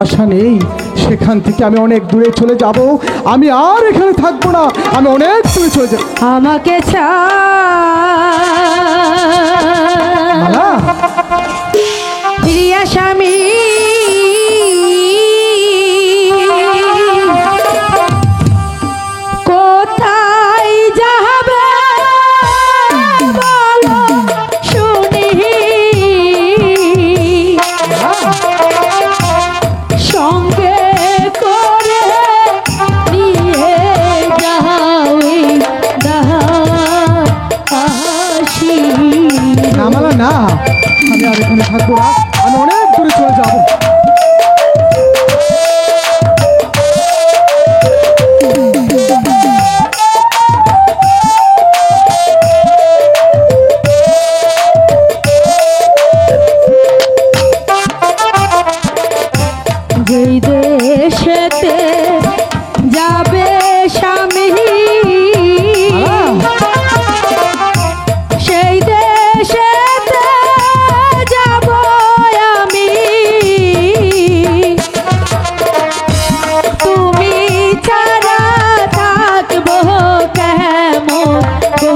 আশা নেই, সেখান থেকে আমি অনেক দূরে চলে যাব। আমি আর এখানে থাকবো না, আমি অনেক দূরে চলে যাব। আমাকে মালা, প্রিয়া স্বামী কোথায় যাবে বলো শুনি, সঙ্গে করে নিয়ে যাও দাসী। না মালা না, আমি আর এখানে থাকবো না, আমি অনেক দূরে চলে যাব। যেই দেশেতে যাবে স্বামী সেই দেশেতে যাব আমি, তুমি ছাড়া থাকবো কেমন গো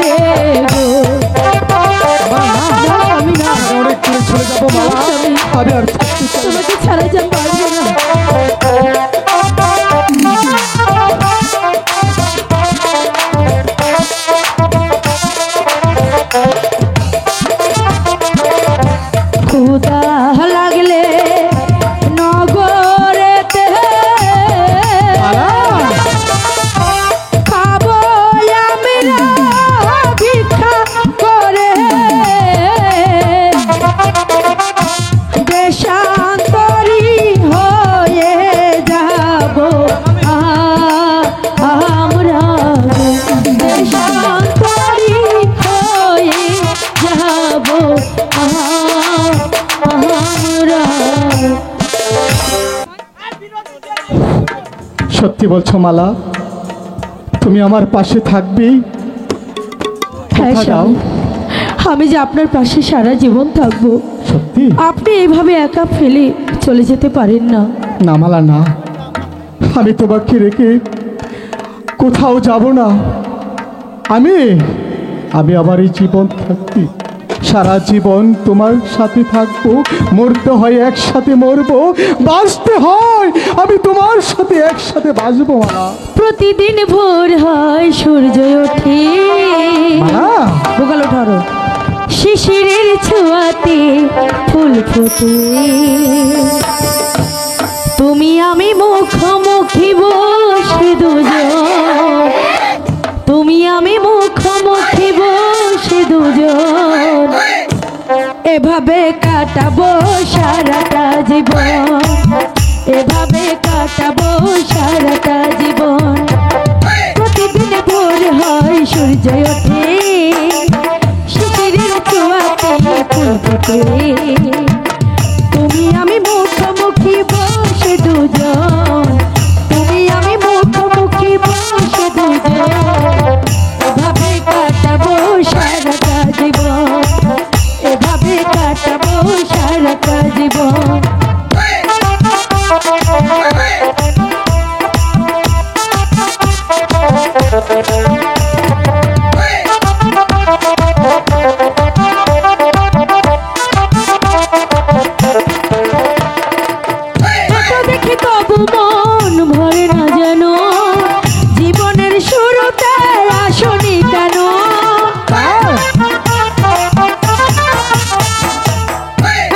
রে গো। আমি না, অনেক দূরে চলে যাবো মালা, আমি আর থাকতে চাই না। তোমাকে ছাড়া যেন পারবো না। ক্ষুধা লাগলে নগরেতে খাবো আমরা ভিক্ষা করে, দেশান্তরী হয়ে যাব আমরা, দেশান্তরী হয়ে যাব আমরা। সত্যি বলছো মালা, তুমি আমার পাশে থাকবে? হ্যাঁ কোথা যাও? স্বামী, আমি যে আপনার পাশে সারা জীবন থাকবো। সত্যি? আপনি এইভাবে একা ফেলে চলে যেতে পারেন না। না মালা না, আমি তোমাকে রেখে কোথাও যাব না। আমি আমি আমার এই জীবন থাকতে সারা জীবন তোমার সাথে থাকবো। মরতে হয় একসাথে মরবো, বাঁচতে হয় আমি তোমার সাথে একসাথে বাঁচবো মালা। প্রতিদিন ভোর হয় সূর্য ওঠে, মালা, বোকালো ঠরো, শিশিরের ছোঁয়াতে ফুল ফোটে, তুমি আমি মুখোমুখি বসে দুজন, তুমি আমি মুখোমুখি বসে দুজন, এভাবে কাটাবো সারাটা জীবন, এভাবে কাটাবো সারাটা জীবন। প্রতিদিন ভোর হয় সূর্য ওঠে, শিশিরের ছোঁয়াতে ফুল ফোটে, তুমি আমি মুখোমুখি বসে দুজন, তুমি আমি মুখোমুখি বসে দুজন, এভাবে কাটাবো সারাটা জীবন, এভাবে কাটাবো সারাটা জীবন। এত দেখি তবু মন ভরে না যেন, জীবনের শুরুতে আসনি কেন,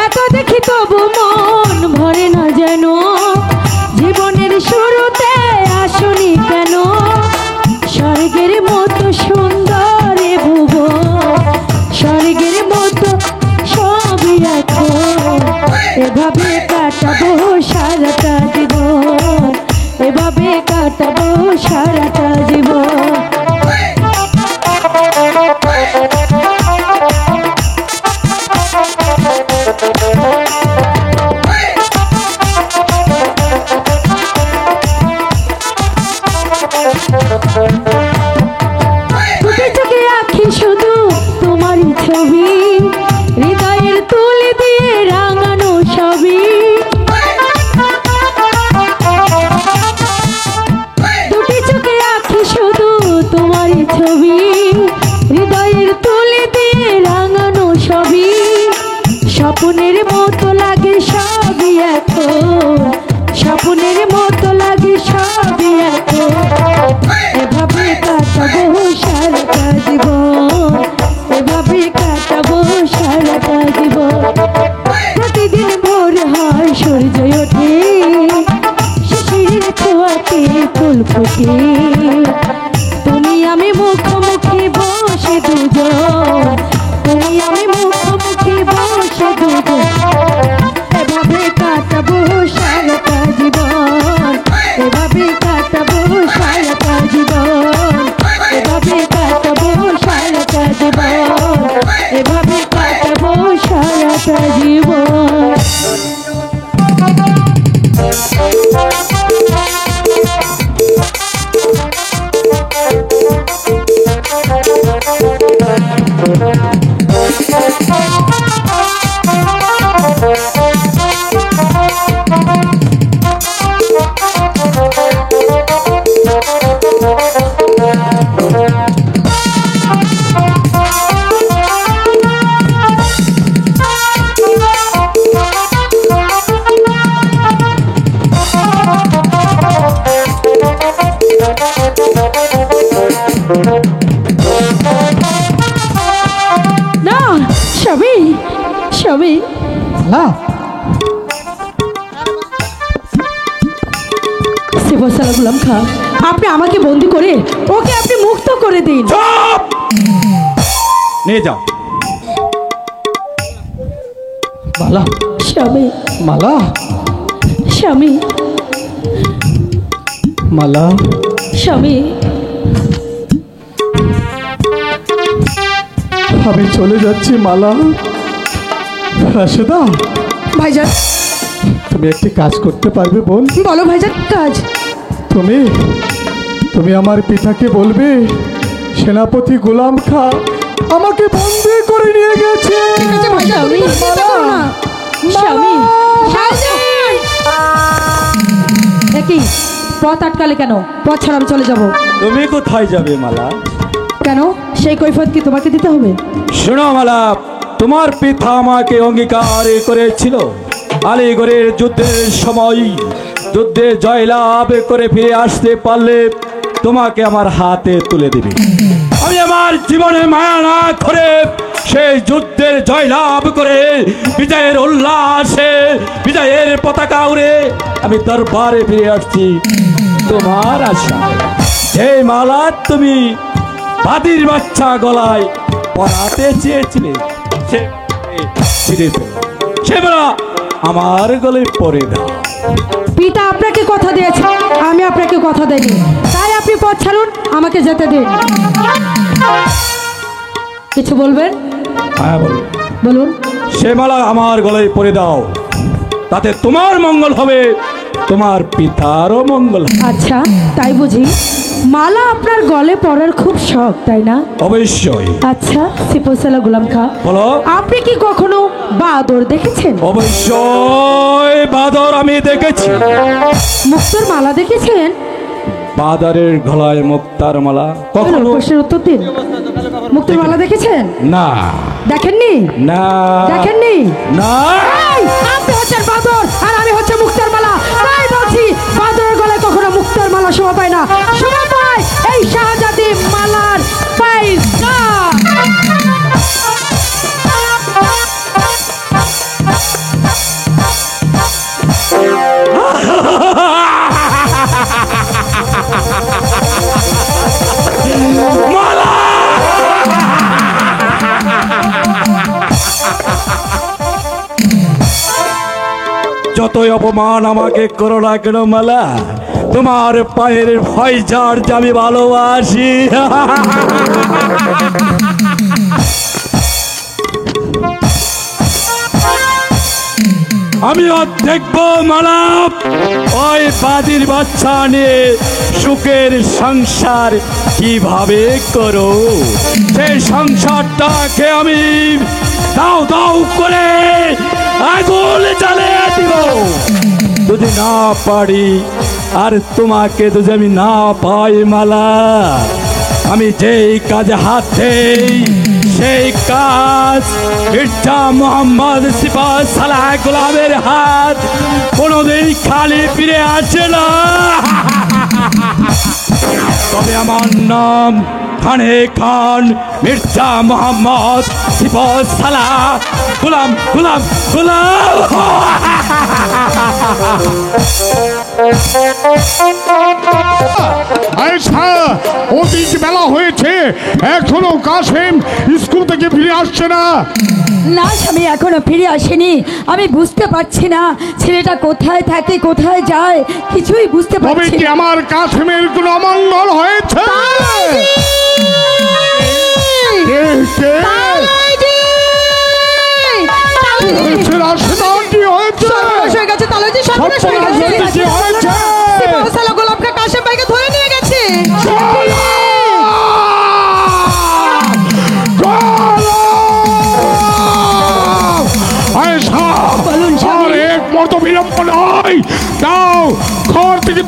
এত দেখি তবু মন ভরে না যেন, জীবনের শুরুতে আসনি কেন, স্বর্গের মতো সুন্দর এ ভুবন, স্বর্গের মতো সবই এখন, এভাবে কাটাবো সারাটা জীবন, এভাবে কাটাবো সারাটা জীবন। চোখে চোখে আঁকি শুধু তোমারই ছবি, হৃদয়ের তুলি দিয়ে রাঙানো সবই, সবই এখন এভাবে কাটাবো সারাটা জীবন এভাবে কাটাবো সারাটা জীবন প্রতিদিন ভোর হয় সূর্য ওঠে শিশিরের ছোঁয়াতে ফুল ফোটে তুমি আমি মুখোমুখি বসে দুজন তুমি আমি মুখোমুখি বসে দুজন এভাবে কাটাবো সারাটা জীবন এভাবে কাটাবো সারাটা জীবন এভাবে কাটাবো সারাটা জীবন এভাবে কাটাবো সারাটা জীবন না স্বামী স্বামী না শিবসালা গুলাম খা আপনি আমাকে বন্দি করে ওকে আপনি মুক্ত করে দিন চুপ! নিয়ে যাও। মালা স্বামী মালা স্বামী মালা স্বামী আমি চলে যাচ্ছি মালা। রাশেদা ভাইজান তুমি একটি কাজ করতে পারবে বোন? বলো ভাইজান কাজ তুমি তুমি আমার পিতাকে বলবে সেনাপতি গোলাম খা আমাকে বন্দি করে নিয়ে গেছে। স্বামী চিন্তা করো না স্বামী একই পথ আটকালে কেন পথ ছাড়া আমি চলে যাব তুমি কোথায় যাবে মালা? কেন সেই কৈফিয়ত কি তোমাকে দিতে হবে শোনো মালা, তোমার পিতা আমাকে অঙ্গীকার করেছিল আলীগড়ের যুদ্ধের সময় যুদ্ধে জয়লাভ করে ফিরে আসতে পারলে তোমাকে আমার হাতে তুলে দিবে। আমি আমার জীবনে মায়া না করে সেই যুদ্ধের জয়লাভ করে বিজয়ের উল্লাসে বিজয়ের পতাকা উড়ে আমি দরবারে ফিরে আসছি তোমার আশা। এই মালা তুমি বাদির বাচ্চা গলায় পরাতে চেয়েছিলে সে বেলা আমার গলায় পরে দাও। পিতা আপনাকে কথা দিয়েছে আমি আপনাকে কথা দেইনি তাই আপনি পথ ছাড়ুন আমাকে যেতে দিন কিছু বলবেন হ্যাঁ বলো। বলুন সে মালা আমার গলায় পরে দাও, তাতে তোমার মঙ্গল হবে, তোমার পিতারও মঙ্গল হবে। আচ্ছা তাই বুঝি মালা আপনার গলে পরার খুব শখ তাই না অবশ্যই। আচ্ছা সিপোসালা গোলাম খা বলো। আপনি কি কখনো বাদর দেখেছেন অবশ্যই বাদর আমি দেখেছি। মুক্তোর মালা দেখেছেন বাদরের গলায় মুক্তার মালা কখনো প্রশ্নের উত্তর দিন মুক্তোর মালা দেখেছেন না। দেখেননি না দেখেননি না। এই, আপনি হচ্ছেন বাদর আর আমি হচ্ছে মুক্তার মালা তাই বলছি বাদরের গলায় কখনো মুক্তার মালা শোভা পায় না শোভা পায় এই শাহজাদি মালার পায়রা মালা যতই অপমান আমাকে করো না কেন মালা, তোমার পায়ের ভয় যার যে আমি ভালোবাসি। আমিও দেখবো মালা ওই বাদির বাচ্চা নিয়ে সুখের সংসার কিভাবে করো। সেই সংসারটাকে আমি দাও দাও করে আগুন জ্বালিয়ে দিব যদি না পারি। আর তোমাকে যদি আমি না পাই মালা, আমি যেই কাজে হাত দেই সেই কাজ মির্জা মোহাম্মদ সিপাহ সালাহ গোলামের হাত কোনোদিন খালি ফিরে আসে না। তবে আমার নাম খানে খান মির্জা মোহাম্মদ সিপাহ সালাহ গোলাম গোলাম গোলাম। আচ্ছা, অধিক বেলা হয়েছে, এখনো কাসেম স্কুল থেকে ফিরে আসছে না। না স্বামী, এখনো ফিরে আসেনি। আমি বুঝতে পারছি না ছেলেটা কোথায় থাকে, কোথায় যায়, কিছুই বুঝতে তবে পারছি কি না। আমার কাসেমের কোনো অমঙ্গল হয়েছে? কে কে? হয়েছে না, সেটা কি হয়েছে? সর্বনাশ হয়ে গেছে, তালজি সর্বনাশ হয়ে সর্বনাশ গেছে। হয়েছে, কি হয়েছে? সিপাহ সালাহ গোলামকে কাশেম ভাইকে ধরে নিয়ে গেছে। বলুন স্বামী। আর এক মুহূর্ত বিলম্ব নয়, দাও ঘর থেকে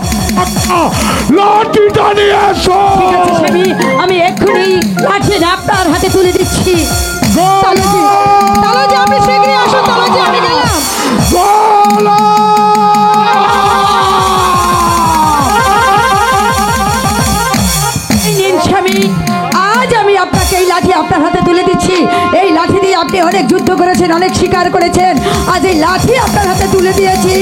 লাঠিটা নিয়ে এসো। ঠিক আছে স্বামী, আমি এক্ষুনি লাঠি আপনার হাতে তুলে দিচ্ছি। তালজি, তালজি আপনি শীঘ্রই আসুন। তালজি, আমি গেলাম। এই নিন স্বামী, আজ আমি আপনাকে এই লাঠি আপনার হাতে তুলে দিচ্ছি। এই লাঠি দিয়ে আপনি অনেক যুদ্ধ করেছেন, অনেক শিকার করেছেন। আজ এই লাঠি আপনার হাতে তুলে দিয়েছি।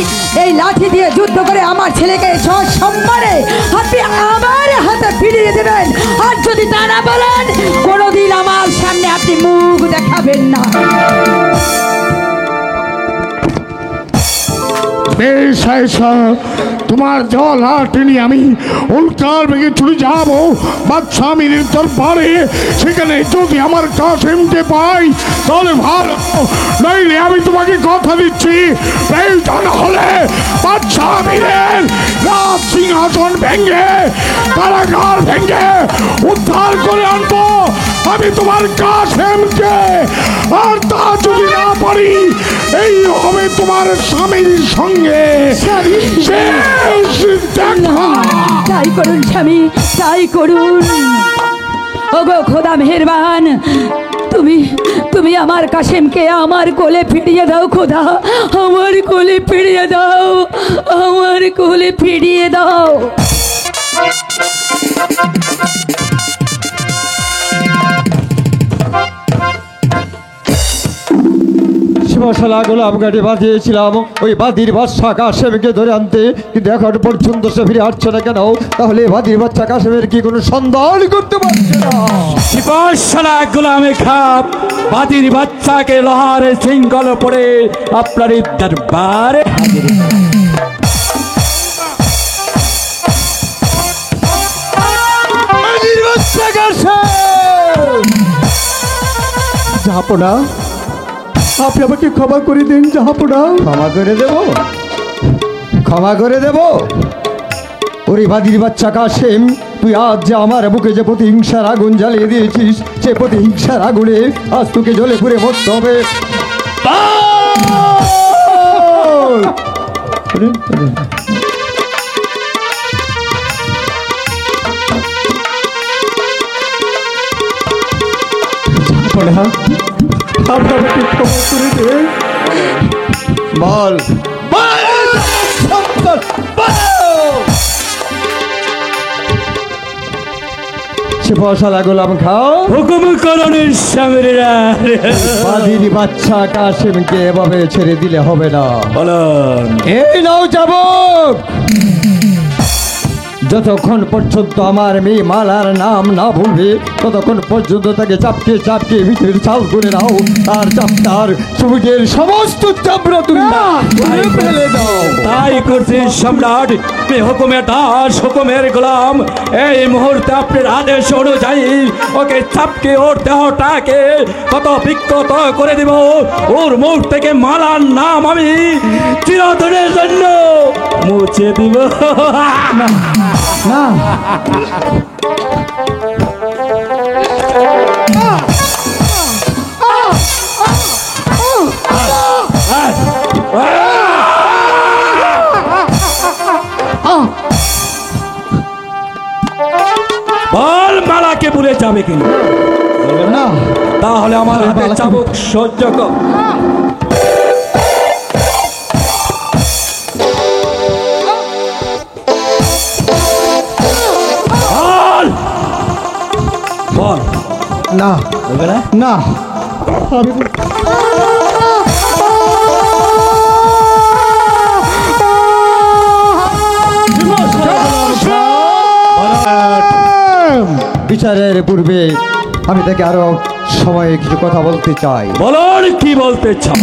এই লাঠি দিয়ে যুদ্ধ করে আমার ছেলেকে সসম্মানে আপনি আমার হাতে ফিরিয়ে দেবেন। আর যদি তা না বলেন, কোনোদিন আমার সামনে আপনি মুখ দেখাবেন না। বেশ আয়েশা, তোমার জল লাঠি নিয়ে আমি উল্কার বেগে ছুটে যাব বাদশাহ আমিরের দরবারে। সেখানে যদি আমার কাসেমকে পাই তাহলে ভালো, নইলে আমি তোমাকে কথা দিচ্ছি, প্রয়োজন হলে বাদশাহ আমিরের রাজ সিংহাসন ভেঙে কারাগার ভেঙে উদ্ধার করে আনবো আমি তোমার কাসেমকে। আর তা যদি না পারি, এই হবে তোমার স্বামীর সঙ্গে শেষ দেখা। তাই করুন স্বামী, তাই করুন। ওগো খোদা মেহেরবান, তুমি আমার কাশেমকে আমার কোলে ফিরিয়ে দাও। খোদা, আমার কোলে ফিরিয়ে দাও, আমার কোলে ফিরিয়ে দাও। শিবশালা গোলাম গাড়ি বাঁধিয়েছিলাম ওই বাদির বাদশা কাশেমকে ধরে আনতে, কিন্তু এখন পর্যন্ত সে ফিরে আসছে না কেন? তাহলে বাদির বাচ্চা কাশেমের কি কোনো সন্ধান করতে পারছে না? সিপাহ সালাহ গোলামে খাপ বাদির বাচ্চাকে লোহার শৃঙ্খল পড়ে আপনার দরবারে হাজির। বাদির বাচ্চা কাশেম! জাহাপনা, আপনি আমাকে ক্ষমা করে দিন জাহাপনা। ক্ষমা করে দেব, ক্ষমা করে দেব? ওরে বাদির বাচ্চা কাশেম, তুই আজ যে আমার বুকে যে প্রতিহিংসার আগুন জ্বালিয়ে দিয়েছিস, সে প্রতিহিংসার আগুনে আজ তোকে জ্বলে পুড়ে মরতে হবে। জাহাপনা, আপনি আমাকে ক্ষমা করে দিন। বল সে ফসলা গোলাম খাও। হুকুম করণের সামনেরা বাদির বাচ্চা কাশেমকে এভাবে ছেড়ে দিলে হবে না। বলুন। এই নাও চাবুক, যতক্ষণ পর্যন্ত আমার মেয়ে মালার নাম না ভুলবে ততক্ষণ পর্যন্ত তাকে চাপকে চাপকে ভিতরে চাল করে নাও। তার চাপটার সবুজের সমস্ত চাপড়া তুমি ফেলে দাও। তাই করছে সম্রাট, আমি হুকুমের দাস, হুকুমের গোলাম। এই মুহূর্তে আপনার আদেশ অনুযায়ী ওকে চাপকে ওর দেহটাকে কত বিক্ষত করে দিব। ওর মুখ থেকে মালার নাম আমি চিরদিনের জন্য মুছে দিব। না, বল মালাকে ভুলে যাবে কিনা? না তাহলে আমার হাতে চাবুক সহ্য কর। বল বল, না বলবে না? না আমি বিচারের পূর্বে আমি তাকে আরো সময়ে কিছু কথা বলতে চাই। বলুন কি বলতে চাও?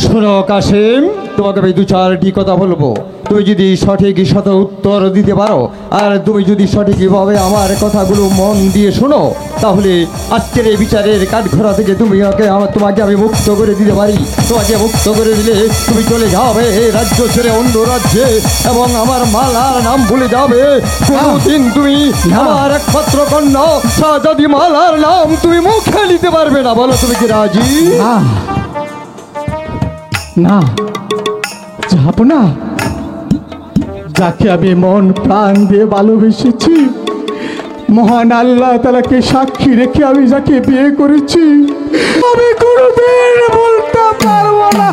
শোনো কাসেম, তোমাকে আমি দু চারটি কথা বলবো। তুমি যদি সঠিক শত উত্তর দিতে পারো আর তুমি যদি সঠিকভাবে আমার কথাগুলো মন দিয়ে শোনো, তাহলে আজকের এই বিচারের কাঠঘোড়া থেকে তোমাকে আমি মুক্ত করে দিতে পারি। তোমাকে মুক্ত করে দিলে তুমি চলে যাবে এই রাজ্য ছেড়ে অন্য রাজ্যে এবং আমার মালার নাম ভুলে যাবে। কোনোদিন তুমি আমার একমাত্র কন্যা শাহজাদি মালার নাম তুমি মুখে নিতে পারবে না। বলো তুমি কি রাজি? না না যাব না। যাকে আমি মন প্রাণ দিয়ে ভালোবেসেছি, মহান আল্লাহ তাআলাকে সাক্ষী রেখে আমি যাকে বিয়ে করেছি, আমি কোনোদিন বলতে পারবো না।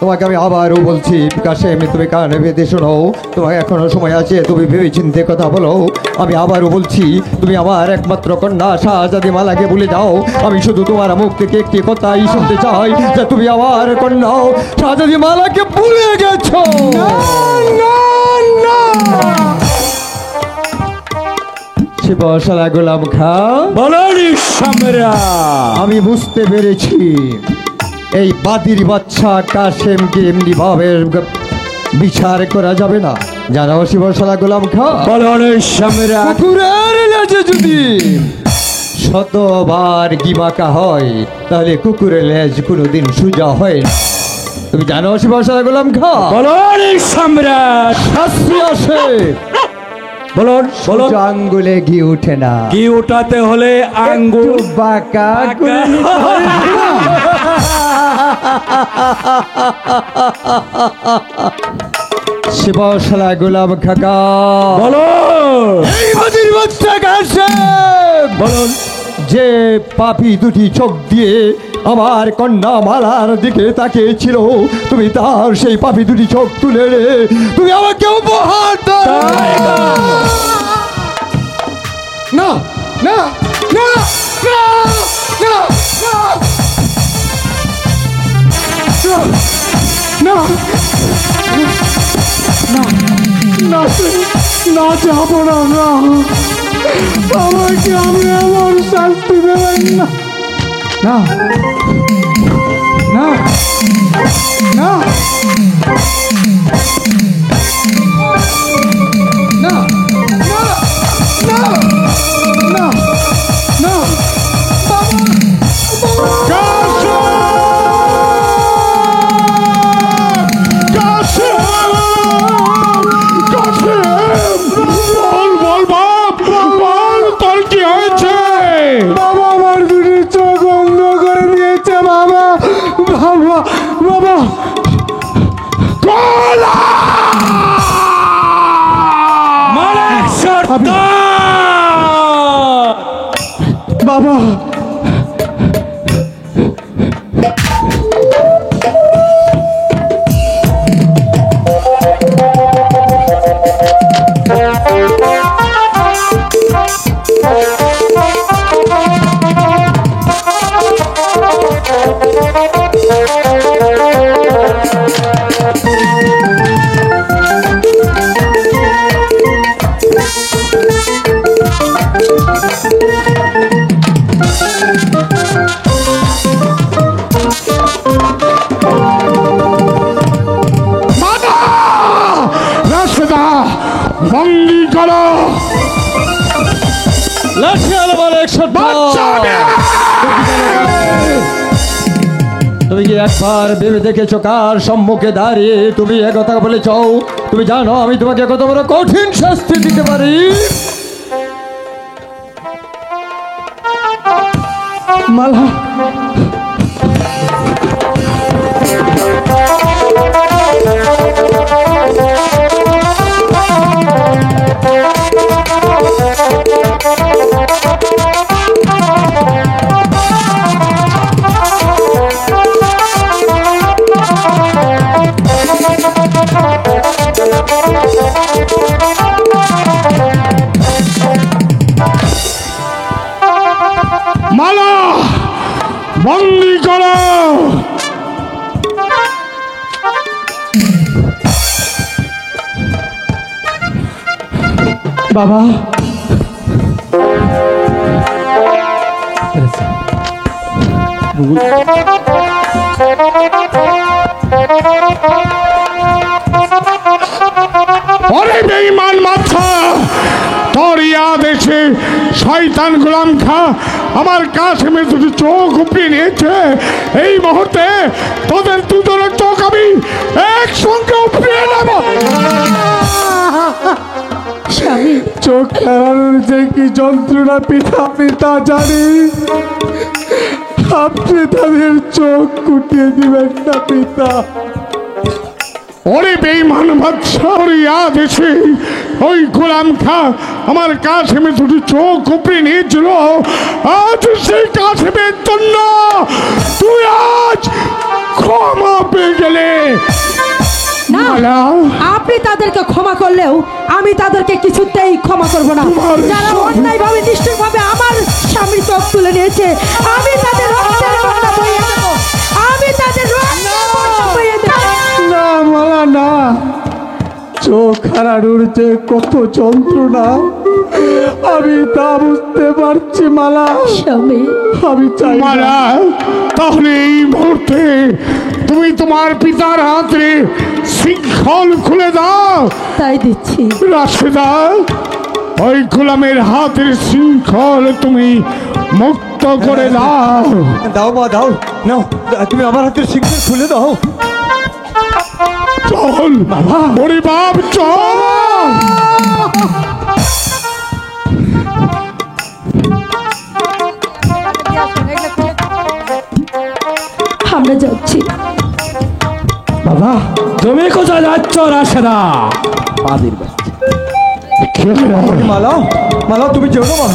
তোমাকে আমি আবারও বলছি কাসেম, তুমি কানে বেঁধে শোনো। তোমার এখনো সময় আছে, তুমি ভেবে চিন্তে কথা বলো। আমি আবারও বলছি, তুমি আমার একমাত্র কন্যা শাহজাদি মালাকে ভুলে যাও। আমি শুধু তোমার মুখ থেকে একটি কথাই শুনতে চাই যে তুমি আমার কন্যা শাহজাদি মালাকে ভুলে গেছো। শিবশালা গোলাম খা, বলুন সম্রাট। আমি বুঝতে পেরেছি এই বাদির বাচ্চা কাসেমকে এমনি ভাবে বিচার করা যাবে না। জানো শিবশালা গোলাম খা, বলুন সম্রাট। কুকুরের লেজে যদি শতবার গিমাকা হয় তাহলে কুকুরের লেজ কোনোদিন সোজা হয় না। তুমি জানো শিবশালা গোলাম খা, বলুন সম্রাট। শাস্তি আসে, বলুন বলুন। সোজা আঙ্গুলে ঘি ওঠে না, কি উঠাতে হলে আঙ্গুল বাঁকা করে নিতে হয়। শিবশালা গোলাম খাকা, বলুন এই বাদির বাচ্চা কাসেম বলুন। যে পাপি দুটি চোখ দিয়ে আমার কন্যা মালার দিকে তাকিয়েছিল, তুমি তার সেই পাপি দুটি চোখ তুলে তুমি আমাকে উপহার দাও। না না না না না না না না যাব না। না আমাকে আমি এমন শাস্তি দেবেন না। না না না না না না না বাবা আমার দুটি চোখ বন্ধ করে দিয়েছে। বাবা বাবা বাবা মালিক সর্দার। বাবা বন্দি করো। তুমি কি একবার ভেবে দেখেছো কার সম্মুখে দাঁড়িয়ে তুমি একথা বলেছ? তুমি জানো আমি তোমাকে কত বড় কঠিন শাস্তি দিতে পারি। মালা চলো। বাবা, ওরে বেঈমান বাচ্চা, তোর আদেশে শয়তান গোলাম খা আমার কাশেমের দুটো চোখ উপড়িয়ে নিয়েছে। এই মুহূর্তে তোদের দুজনের চোখ আমি একসঙ্গে উপড়িয়ে নেব। স্বামী, চোখ হারানোর যে কি যন্ত্রণা পিতা জানি। আপনি তাদের চোখ কুটিয়ে দিবেন না পিতা। ওরে বেঈমান বাচ্চা, ওর আদেশে ওই গোলাম খা আমার কাশেমের দুটো চোখ উপড়িয়ে নিয়েছিল। আজ সেই কাশেমের জন্য তুই আজ ক্ষমা পেয়ে গেলে। না, মালা, আপনি তাদেরকে ক্ষমা করলেও আমি তাদেরকে কিছুতেই ক্ষমা করব না। যারা অন্যায়ভাবে নিষ্ঠুরভাবে আমার স্বামীর চোখ তুলে নিয়েছে, আমি তাদের রক্তের বন্যা বইয়ে দেব। আমি তাদের রক্তের বন্যা বইয়ে দেব। না মালা না, চোখ হারানোর যে কত যন্ত্রণা আমি তা বুঝতে পারছি মালা। স্বামী, আমি চাই না। মালা, তাহলে এই মুহূর্তে তুমি তোমার পিতার হাতে শৃঙ্খল খুলে দাও। তাই দিচ্ছি। রাশেদা, ওই গোলামের হাতের শৃঙ্খল তুমি মুক্ত করে দাও। দাও মা দাও, নাও তুমি আমার হাতের শৃঙ্খল খুলে দাও। চল বাবা, ওরে বাপ চল। আমরা যাচ্ছি। বাবা, তুমি কোথায় যাচ্ছ রাশেদা? মালা, মালা তুমি যেও না মা,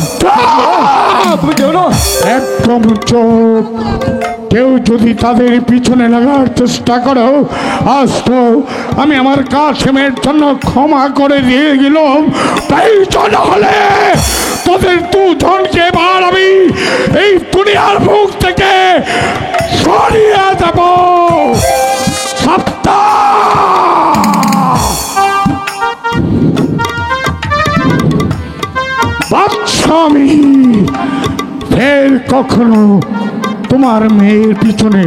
তুমি যেও না। একদম চোখ। কেউ যদি তাদের পিছনে লাগার চেষ্টা করো, আজ তো আমি আমার কাশেমের জন্য ক্ষমা করে দিয়ে গেলাম। তাই জন্য হলে তোদের দুজনকে এবার আমি এই দুনিয়ার মুখ থেকে সরিয়ে দেব। বাচ্চামি, ফের কখনো তোমার মেয়ের পিছনে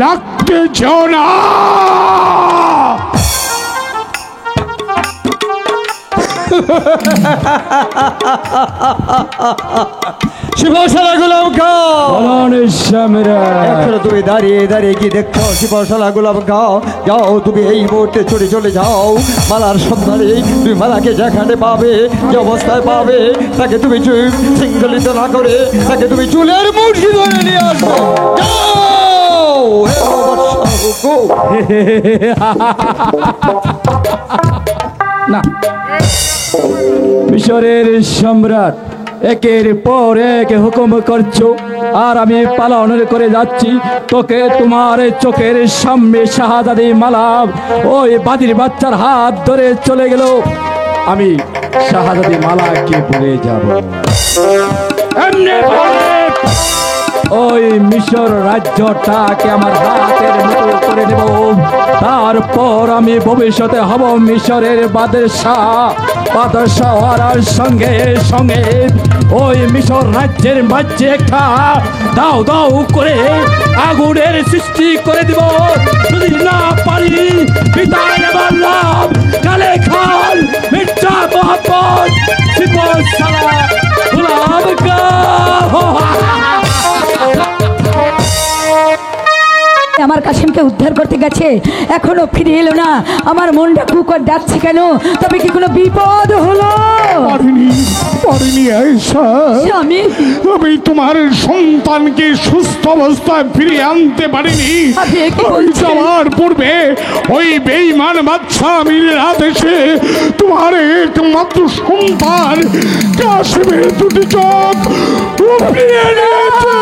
লাগতে যাও না। শিবশালা গোলাম খাও। স্বামীরা তুমি দাঁড়িয়ে দাঁড়িয়ে কি দেখছো? শিবশালা গোলাম খাও। যাও তুমি এই মুহূর্তে ছুটে চলে যাও মালার সন্ধানে। তুমি মালাকে যেখানে পাবে, যে অবস্থায় পাবে, তাকে তুমি শৃঙ্খলিত না করে তাকে তুমি চুলের মুঠি ধরে নিয়ে আসো। যাও, হে বৎস, গো। না, মিশরের সম্রাট একের পর এক হুকুম করছো আর আমি পালন করে যাচ্ছি। তোকে তোমার চোখের সামনে শাহজাদি মালা ওই বাদির বাচ্চার হাত ধরে চলে গেল। আমি শাহজাদি মালাকে ভুলে যাব? এমনি ওই মিশর রাজ্যটাকে আমার হাতের মুঠো করে নেব। তারপর আমি ভবিষ্যতে হব মিশরের বাদশাহ হওয়ার সঙ্গে সঙ্গে ওই মিশর রাজ্যের মাঝে একটা দাও দাও করে আগুনের সৃষ্টি করে দিব। যদি না পারি পিতার বললাম কালে খান মির্জা মোহাম্মদ শিবশালা গোলাম খাঁ আমার কাশিমকে উদ্ধার করতে গেছে, এখনো ফিরে এলো না। আমার মনটা কুকর যাচ্ছে কেন? তবে কি কোনো বিপদ হলো? পড়িনি আয়েশা, স্বামী, আমি তোমার সন্তানকে সুস্থ অবস্থায় ফিরিয়ে আনতে পারিনি। আপনি কি ওই বলছেন? যাওয়ার পূর্বে ওই বেঈমান বাদশা আমিরের আদেশে তোমার একমাত্র সন্তান কাশেমের দুটি চোখ উপড়িয়ে নিয়েছে।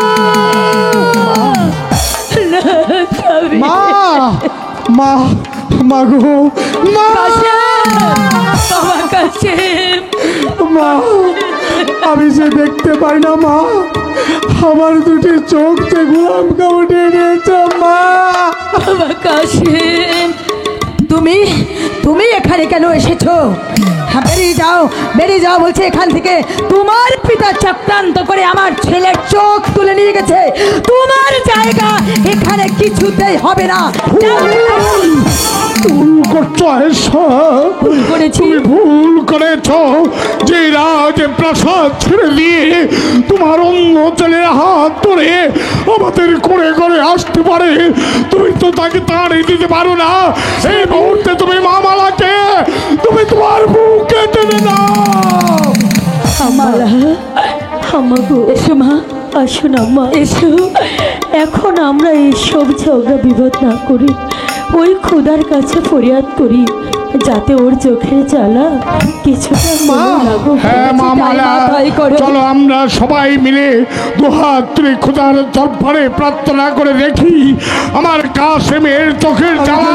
মা, মা, মা গো, মা, আমার কাশিম, মা, আমি যে দেখতে পাই না মা, আমার দুটি চোখ যে গোলাম কাউটে নিয়েছে মা। বাবা কাশেম, তুমি তুমি এখানে কেন এসেছো? হ্যাঁ, বেরিয়ে যাও বলছে এখান থেকে। তোমার পিতা চক্রান্ত করে আমার ছেলের চোখ তুলে নিয়ে গেছে। তোমার জায়গা এখানে কিছুতেই হবে না। ভুল করছো আয়েশা, ভুল করেছি। তুমি ভুল করেছ। যে রাজ প্রাসাদ ছেড়ে দিয়ে তোমার অন্য ছেলের হাত ধরে আমাদের করে করে আসতে পারে, তুমি তো তাকে তাড়িয়ে দিতে পারো না। এই মুহূর্তে তুমি মামালাকে তুমি তোমার বুকে টেনে নাও। আমাগো এসো মা, আসো না মা, এসো। এখন আমরা এইসব ঝগড়া বিবাদ না করি, ওই খোদার কাছে ফরিয়াদ করি যাতে ওর চোখের জ্বালা কিছুটা লাগুক। হ্যাঁ মামালা, চলো আমরা সবাই মিলে দুহাত তুলে খোদার দরবারে প্রার্থনা করে দেখি আমার কাসেমের চোখের জ্বালা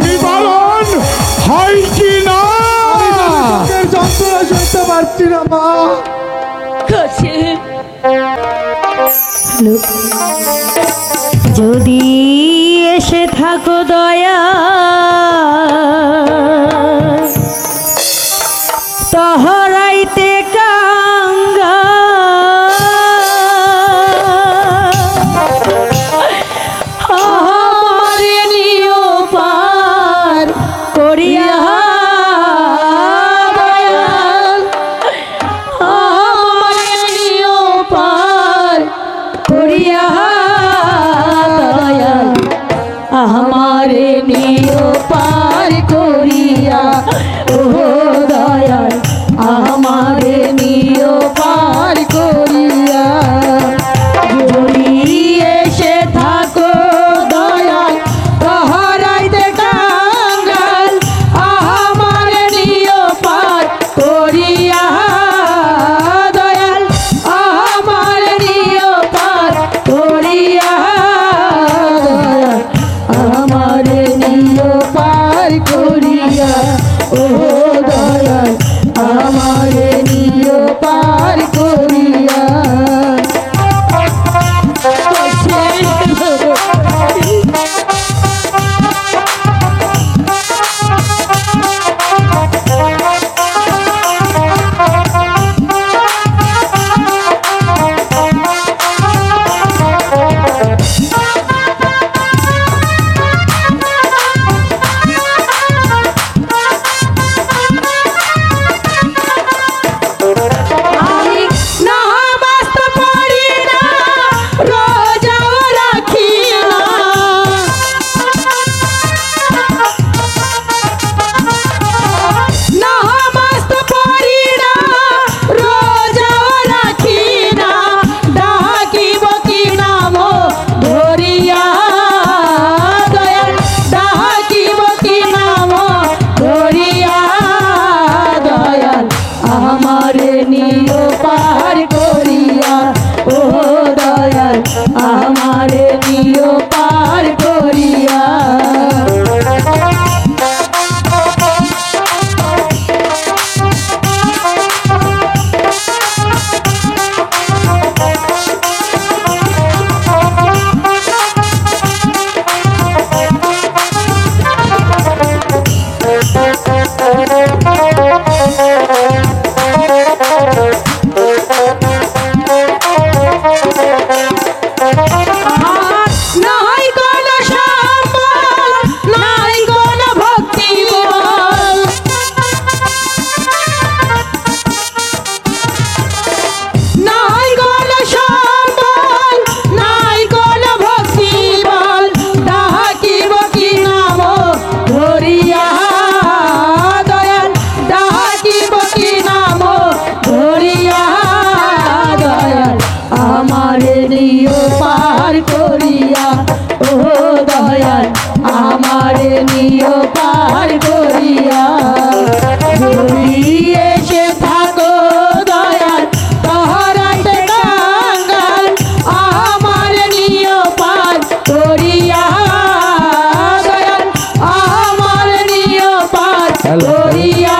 নিবারণ হয় কি না। চোখের যন্ত্রণা সইতে পারছি না মা। কাশেম, যদি এসে থাকো দয়া তহরাইতে কাঙ্গা, আমারে নিও পার করিয়া দয়াল, আমারে নিও পার করিয়া দয়াল, আমারে নিও পার করিয়া ও দয়াল, আমারে নিও পার করিয়া। যদি এসে থাকো দয়াল তহরাইতে কাঙ্গাল, আমারে নিও পার করিয়া দয়াল, আমারে নিও পার করিয়া দয়াল, আমারে নিও পার করিয়া ও দয়াল, আমারে নিও পার করিয়া। আমি নামাজ পড়ি না, রোজাও রাখি না, নামাজ পড়ি না, রোজাও রাখি না, ডাকিব কি নাম ধরিয়া দয়াল, ডাকিব কি নাম ধরিয়া দয়াল, আমারে নিও পার করিয়া ও দয়াল, আমারে নিও পার করিয়া। নাই কোন সম্মান, নাই কোন ভক্তি বল, নাই কোন সম্মান, নাই কোন ভক্তি বল, ডাকিব কি নাম ধরিয়া দয়াল, ডাকিব কি নাম ধরিয়া দয়াল, আমারে নিও পার করিয়া ও দয়াল, আমারে নিও পার করিয়া। যদি এসে থাকো দয়াল তহরাইতে কাঙ্গাল, আমারে নিও পার করিয়া দয়াল, আমারে নিও পার করিয়া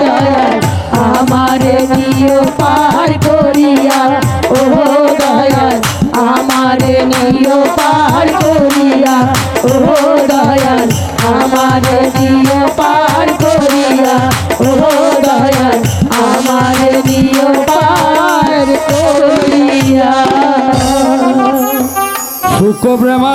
দয়াল, আমারে নিও পার করিয়া ও দিও পার করিয়া, ও দয়াল আমার দিও পার করিয়া। সুখ প্রেমা